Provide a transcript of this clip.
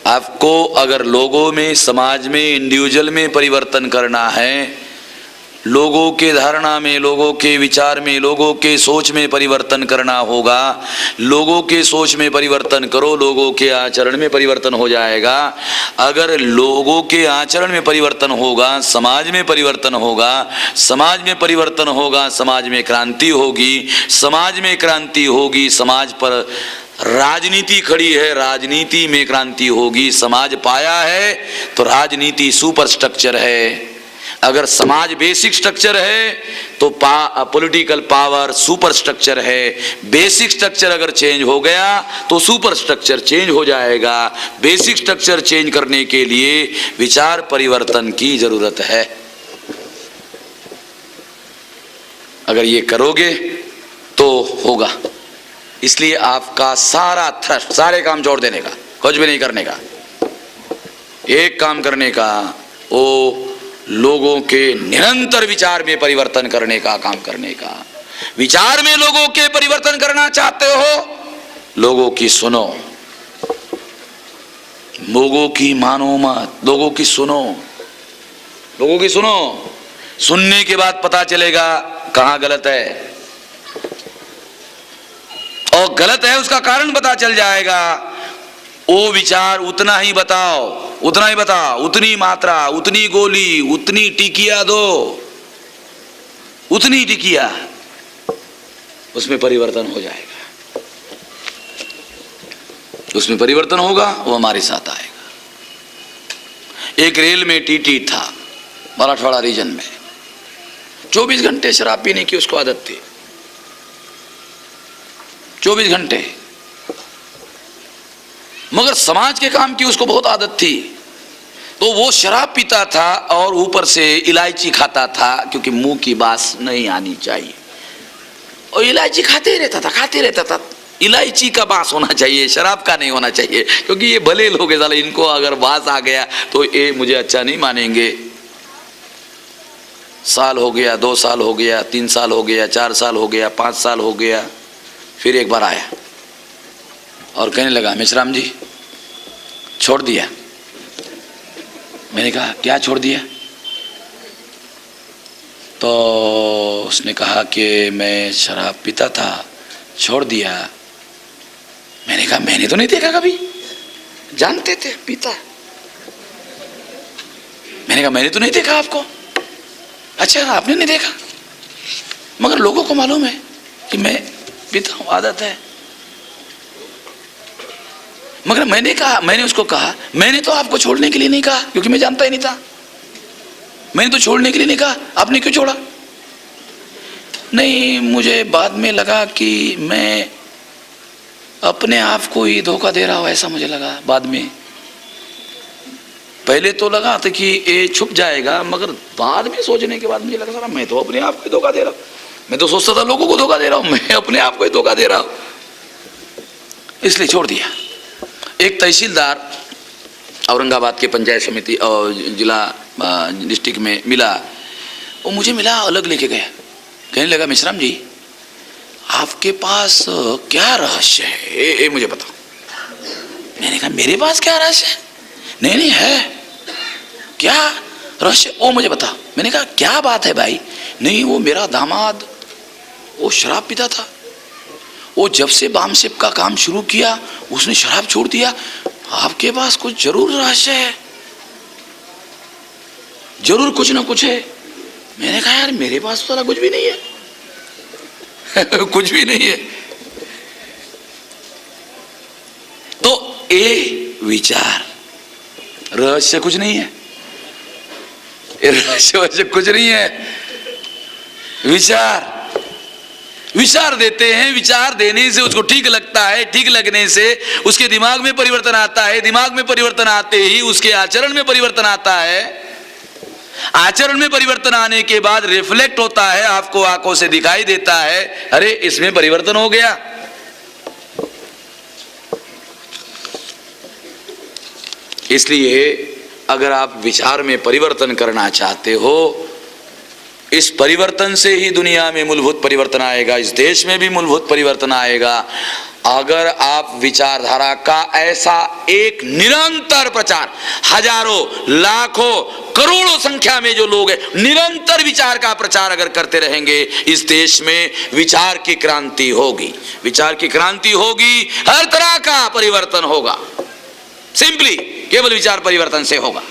आपको अगर लोगों में, समाज में, इंडिविजुअल में परिवर्तन करना है, लोगों के धारणा में, लोगों के विचार में, लोगों के सोच में परिवर्तन करना होगा। लोगों के सोच में परिवर्तन करो, लोगों के आचरण में परिवर्तन हो जाएगा। अगर लोगों के आचरण में परिवर्तन होगा, समाज में परिवर्तन होगा, समाज में परिवर्तन होगा, समाज में क्रांति होगी, समाज में क्रांति होगी, समाज पर राजनीति खड़ी है, राजनीति में क्रांति होगी। समाज पाया है तो राजनीति सुपर स्ट्रक्चर है। अगर समाज बेसिक स्ट्रक्चर है तो पॉलिटिकल पावर सुपर स्ट्रक्चर है। बेसिक स्ट्रक्चर अगर चेंज हो गया तो सुपर स्ट्रक्चर चेंज हो जाएगा। बेसिक स्ट्रक्चर चेंज करने के लिए विचार परिवर्तन की जरूरत है। अगर ये करोगे तो होगा। इसलिए आपका सारा थ्रस्ट, सारे काम छोड़ देने का, कुछ भी नहीं करने का, एक काम करने का, वो लोगों के निरंतर विचार में परिवर्तन करने का काम करने का। विचार में लोगों के परिवर्तन करना चाहते हो, लोगों की सुनो, लोगों की मानो मत, लोगों की सुनो, लोगों की सुनो। सुनने के बाद पता चलेगा कहां गलत है, और गलत है उसका कारण पता चल जाएगा। वो विचार उतना ही बताओ, उतना ही बताओ, उतनी मात्रा, उतनी गोली, उतनी टिकिया दो, उतनी टिकिया, उसमें परिवर्तन हो जाएगा। उसमें परिवर्तन होगा, वो हमारे साथ आएगा। एक रेल में टीटी था, मराठवाड़ा रीजन में, 24 घंटे शराब पीने की उसको आदत थी, 24 घंटे। मगर समाज के काम की उसको बहुत आदत थी, तो वो शराब पीता था और ऊपर से इलायची खाता था, क्योंकि मुंह की बास नहीं आनी चाहिए। और इलायची खाते रहता था, खाते रहता था। इलायची का बास होना चाहिए, शराब का नहीं होना चाहिए, क्योंकि ये भले लोग हैं साले, इनको अगर बास आ गया तो ये मुझे अच्छा नहीं मानेंगे। साल हो गया, 2 साल हो गया, 3 साल हो गया, 4 साल हो गया, 5 साल हो गया। फिर एक बार आया और कहने लगा, मेश्राम जी छोड़ दिया। मैंने कहा क्या छोड़ दिया? तो उसने कहा कि मैं शराब पीता था, छोड़ दिया। मैंने कहा मैंने तो नहीं देखा कभी, जानते थे पीता। मैंने कहा मैंने तो नहीं देखा आपको। अच्छा आपने नहीं देखा, मगर लोगों को मालूम है कि मैं पीता हूं, आदत है। मगर मैंने उसको कहा, मैंने तो आपको छोड़ने के लिए नहीं कहा, क्योंकि मैं जानता ही नहीं था। मैंने तो छोड़ने के लिए नहीं कहा, आपने क्यों छोड़ा? नहीं, मुझे बाद में लगा कि मैं अपने आप को ही धोखा दे रहा हूं, ऐसा मुझे लगा बाद में। पहले तो लगा था कि ये छुप जाएगा, मगर बाद में सोचने के बाद मुझे लगा सारा मैं तो अपने आप को ही धोखा दे रहा हूं। मैं तो सोचता था लोगों को धोखा दे रहा हूं, मैं अपने आप को ही धोखा दे रहा हूं, इसलिए छोड़ दिया। एक तहसीलदार औरंगाबाद के पंचायत समिति और जिला डिस्ट्रिक्ट में मिला। वो मुझे मिला, अलग लेके गया। कहने लगा मेश्राम जी आपके पास क्या रहस्य है, ये मुझे बताओ। मैंने कहा मेरे पास क्या रहस्य है? नहीं नहीं है, क्या रहस्य वो मुझे बताओ। मैंने कहा क्या बात है भाई? नहीं वो मेरा दामाद वो शराब पीता था, वो जब से बामसेप का काम शुरू किया उसने शराब छोड़ दिया। आपके पास कुछ जरूर रहस्य है, जरूर कुछ ना कुछ है। मैंने कहा यार मेरे पास तो कुछ भी नहीं है कुछ भी नहीं है। तो ये विचार, रहस्य कुछ नहीं है, रहस्य कुछ नहीं है। विचार देते हैं, विचार देने से उसको ठीक लगता है, ठीक लगने से उसके दिमाग में परिवर्तन आता है, दिमाग में परिवर्तन आते ही उसके आचरण में परिवर्तन आता है। आचरण में परिवर्तन आने के बाद रिफ्लेक्ट होता है, आपको आंखों से दिखाई देता है, अरे इसमें परिवर्तन हो गया। इसलिए अगर आप विचार में परिवर्तन करना चाहते हो, इस परिवर्तन से ही दुनिया में मूलभूत परिवर्तन आएगा, इस देश में भी मूलभूत परिवर्तन आएगा। अगर आप विचारधारा का ऐसा एक निरंतर प्रचार, हजारों लाखों करोड़ों संख्या में जो लोग हैं, निरंतर विचार का प्रचार अगर करते रहेंगे, इस देश में विचार की क्रांति होगी। विचार की क्रांति होगी, हर तरह का परिवर्तन होगा। सिंपली केवल विचार परिवर्तन से होगा।